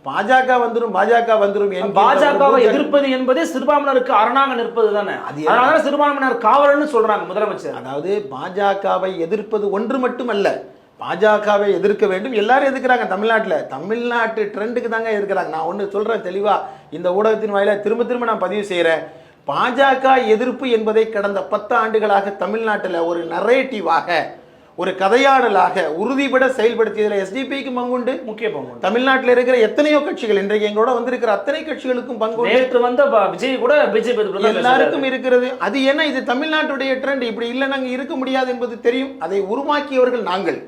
பாஜக வந்துரும் பாஜகவை எதிர்ப்பது என்பதே சிறுபான்மையினருக்கு அரணாக நிற்பது தானே. அதனால சிறுபான்மையினர் காவலர்னு சொல்றாங்க முதலமைச்சர். அதாவது பாஜகவை எதிர்ப்பது ஒன்று மட்டுமல்ல, பாஜகவை எதிர்க்க வேண்டும். எல்லாரும் எதிர்க்கிறாங்க தமிழ்நாட்டு ட்ரெண்டுக்கு தாங்க எதிர்க்கிறாங்க. நான் ஒன்று சொல்றேன் தெளிவா, இந்த ஊடகத்தின் வாயில திரும்ப நான் பதிவு செய்யறேன். பாஜக எதிர்ப்பு என்பதை கடந்த 10 ஆண்டுகளாக தமிழ்நாட்டில் ஒரு நரேட்டிவாக, ஒரு கதையாடலாக உறுதிபட செயல்படுத்தியதில் எஸ்டிபிக்கு பங்குண்டு, முக்கிய பங்கு. தமிழ்நாட்டில் இருக்கிற எத்தனையோ கட்சிகள், இன்றைக்கு எங்களோட வந்திருக்கிற அத்தனை கட்சிகளுக்கும் பங்கு. நேற்று வந்த விஜய் கூட பிஜேபி எல்லாருக்கும் இருக்கிறது. அது என்ன, இது தமிழ்நாட்டுடைய ட்ரெண்ட். இப்படி இல்லை நாங்க இருக்க முடியாது என்பது தெரியும். அதை உருவாக்கியவர்கள் நாங்கள்.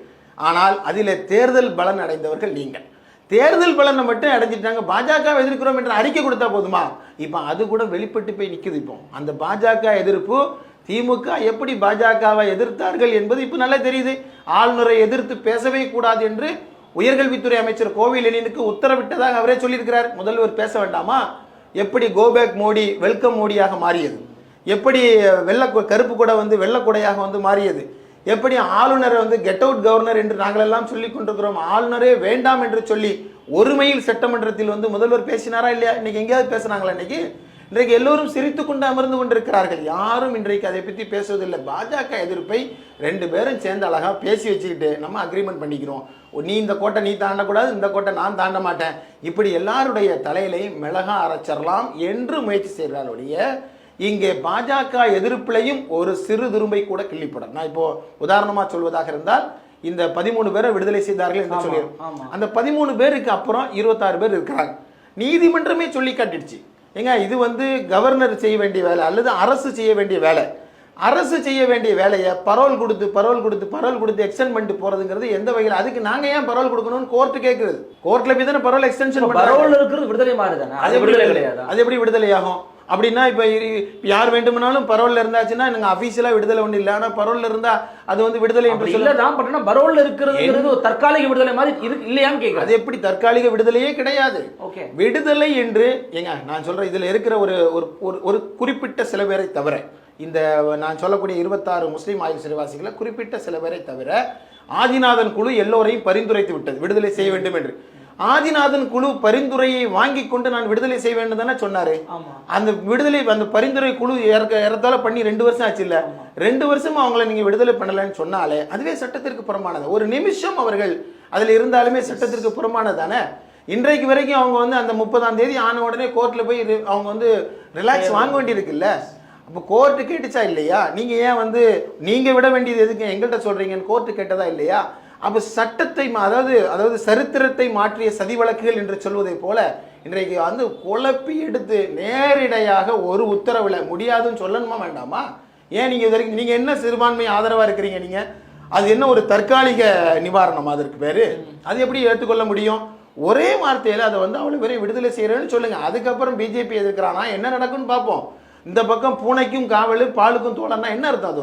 ஆனால் அதில் தேர்தல் பலன் அடைந்தவர்கள் நீங்கள். தேர்தல் பலனை மட்டும் அடைஞ்சிட்டாங்க. பாஜக எதிர்க்கிறோம் என்று அறிக்கை கொடுத்தா போதுமா? இப்போ அது கூட வெளிப்பட்டு போய் நிற்குது. இப்போ அந்த பாஜக எதிர்ப்பு, திமுக எப்படி பாஜகவை எதிர்த்தார்கள் என்பது இப்போ நல்லா தெரியுது. ஆளுநரை எதிர்த்து பேசவே கூடாது என்று உயர்கல்வித்துறை அமைச்சர் கோவிலனினுக்கு உத்தரவிட்டதாக அவரே சொல்லியிருக்கிறார். முதல்வர் பேச வேண்டாமா? எப்படி கோபேக் மோடி வெல்கம் மோடியாக மாறியது, எப்படி கருப்பு கொடை வெள்ளக்கொடையாக மாறியது, எப்படி ஆளுநரை கெட் அவுட் கவர்னர் என்று நாங்கள் எல்லாம் சொல்லிக் கொண்டிருக்கிறோம். ஆளுநரே வேண்டாம் என்று சொல்லி ஒருமையில் சட்டமன்றத்தில் முதல்வர் பேசினாரா இல்லையா? இன்னைக்கு எங்கேயாவது பேசுனாங்களா? இன்றைக்கு எல்லோரும் சிரித்து கொண்டு அமர்ந்து கொண்டிருக்கிறார்கள். யாரும் இன்றைக்கு அதை பற்றி பேசுவதில்லை. பாஜக எதிர்ப்பை 2 பேரும் சேர்ந்து அழகா பேசி வச்சுக்கிட்டு நம்ம அக்ரிமெண்ட் பண்ணிக்கிறோம். நீ இந்த கோட்டை நீ தாண்டக்கூடாது, இந்த கோட்டை நான் தாண்ட மாட்டேன், இப்படி எல்லாருடைய தலையிலையும் மிளகா அரைச்சிடலாம் என்று முயற்சி செய்கிறாருடைய இங்கே பாஜக எதிர்ப்பிலையும் ஒரு சிறு துரும்பை கூட கிள்ளிப்படும். நான் இப்போ உதாரணமா சொல்வதாக இருந்தால், இந்த 13 பேரை விடுதலை செய்தார்கள் என்று சொல்லிடுறோம். அந்த 13 பேருக்கு அப்புறம் 26 பேர் இருக்கிறாங்க. நீதிமன்றமே சொல்லி காட்டிடுச்சு, ஏங்க இது கவர்னர் செய்ய வேண்டிய வேலை அல்லது அரசு செய்ய வேண்டிய வேலை. அரசு செய்ய வேண்டிய வேலையை பரோல் கொடுத்து எக்ஸ்டெண்ட் பண்ணிட்டு போறதுங்கிறது எந்த வகையில்? அதுக்கு நாங்க ஏன் பரோல் கொடுக்கணும்னு கோர்ட் கேட்குறது. கோர்ட்ல போய் தானே பரோல் எக்ஸ்டென்ஷன். பரோல் இருக்கிறது விடுதலை மாறுதானே, அது விடுதலை கிடையாது. அது எப்படி விடுதலை ஆகும்? அப்படின்னா இப்ப யார் வேண்டுமானாலும் பரோல்ல இருந்தாச்சுன்னா நீங்க அபிஷியலா விடுதலை ஒண்ணு இல்ல. ஆனா பரோல்ல இருந்தா அது விடுதலை என்று சொல்லலாம். பட் பரோல்ல இருக்கிறது ஒரு தற்காலிக விடுதலை மாதிரி இல்லையான்னு கேட்குறது. அது எப்படி? தற்காலிக விடுதலையே கிடையாது. விடுதலை என்று நான் சொல்றேன், இதுல இருக்கிற ஒரு குறிப்பிட்ட சில பேரை தவிர, இந்த நான் சொல்லக்கூடிய 26 முஸ்லீம் ஆயுள் சிறைவாசிகளை குறிப்பிட்ட சில பேரை தவிர ஆதிநாதன் குழு எல்லோரையும் பரிந்துரைத்து விட்டது விடுதலை செய்ய வேண்டும் என்று. ஆதிநாதன் குழு பரிந்துரையை வாங்கி கொண்டு நான் விடுதலை செய்ய வேண்டும் தானே சொன்னாரு. அந்த பரிந்துரை குழு ஏறத்தாழ பண்ணி 2 வருஷம் ஆச்சு இல்ல. 2 வருஷமா அவங்களை நீங்க விடுதலை பண்ணலன்னு சொன்னாலே அதுவே சட்டத்திற்கு புறமானது. ஒரு நிமிஷம் அவர்கள் அதுல இருந்தாலுமே சட்டத்திற்கு புறமானதானே. இன்றைக்கு வரைக்கும் அவங்க அந்த 30ஆம் தேதி ஆன உடனே கோர்ட்ல போய் அவங்க ரிலாக்ஸ் வாங்க வேண்டி இருக்குல்ல. அப்போ கோர்ட்டு கேட்டுச்சா இல்லையா? நீங்க ஏன் நீங்க விட வேண்டியது எதுக்கு எங்கள்கிட்ட சொல்றீங்கன்னு கோர்ட்டு கேட்டதா இல்லையா? அப்ப சட்டத்தை அதாவது சரித்திரத்தை மாற்றிய சதி வழக்குகள் என்று சொல்வதை போல இன்றைக்கு குழப்பி எடுத்து நேரிடையாக ஒரு உத்தரவுல முடியாதுன்னு சொல்லணுமா வேண்டாமா? ஏன் நீங்க என்ன சிறுபான்மை ஆதரவா இருக்கிறீங்க? நீங்க அது என்ன ஒரு தற்காலிக நிவாரணம்? அதற்கு பேரு அது எப்படி ஏற்றுக்கொள்ள முடியும்? ஒரே வார்த்தையில அதை அவ்வளவு பேரை விடுதலை செய்யறேன்னு சொல்லுங்க. அதுக்கப்புறம் பிஜேபி எதிர்க்கிறானா என்ன நடக்கும்னு பார்ப்போம். இந்த பக்கம் பூனைக்கும் காவலு பாலுக்கும் தோழன்னா என்ன அர்த்தம்? அது